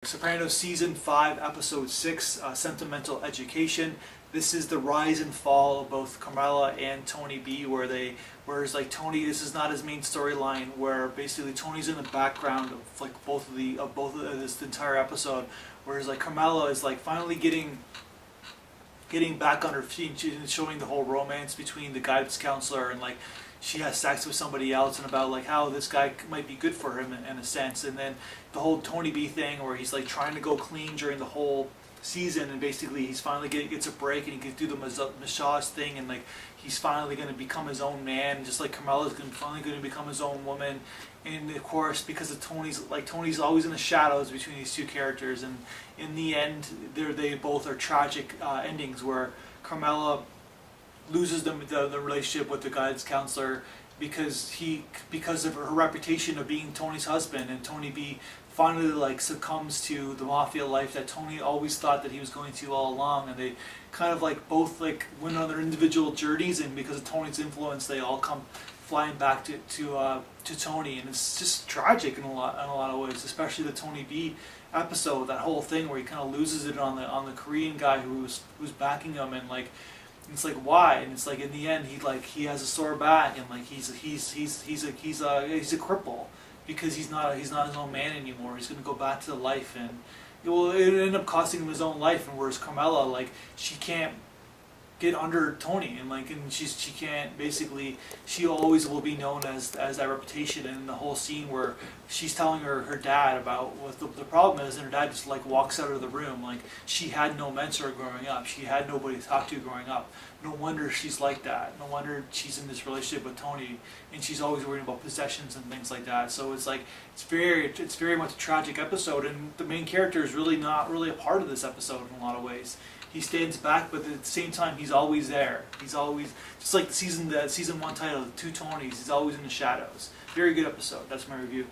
Sopranos Season 5, Episode 6, Sentimental Education. This is the rise and fall of both Carmela and Tony B, whereas like Tony, this is not his main storyline, where basically Tony's in the background of like both of this entire episode, whereas like Carmela is like finally getting back on her feet and showing the whole romance between the guidance counselor and like she has sex with somebody else and about like how this guy might be good for him in a sense. And then the whole Tony B thing where he's like trying to go clean during the whole season, and basically he's finally gets a break and he can do the massage thing, and like he's finally going to become his own man, just like Carmela's finally going to become his own woman. And of course, because of Tony's always in the shadows between these two characters, and in the end they both are tragic endings where Carmela loses the relationship with the guidance counselor because of her reputation of being Tony's husband, and Tony B finally like succumbs to the mafia life that Tony always thought that he was going to all along, and they kind of like both like went on their individual journeys, and because of Tony's influence they all come flying back to Tony, and it's just tragic in a lot of ways, especially the Tony B episode, that whole thing where he kind of loses it on the Korean guy who's backing him, and like it's like why, and it's like in the end he has a sore back, and like he's a cripple because he's not his own man anymore. He's going to go back to the life, and it end up costing him his own life. And whereas Carmela, like she can't get under Tony, and she can't, basically she always will be known as that reputation. And the whole scene where she's telling her dad about what the problem is, and her dad just like walks out of the room, like she had no mentor growing up, she had nobody to talk to growing up. No wonder she's like that. No wonder she's in this relationship with Tony, and she's always worrying about possessions and things like that. So it's like it's very much a tragic episode, and the main character is really not really a part of this episode in a lot of ways. He stands back, but at the same time, he's always there. He's always, just like the season 1 title, The Two Tonys, he's always in the shadows. Very good episode. That's my review.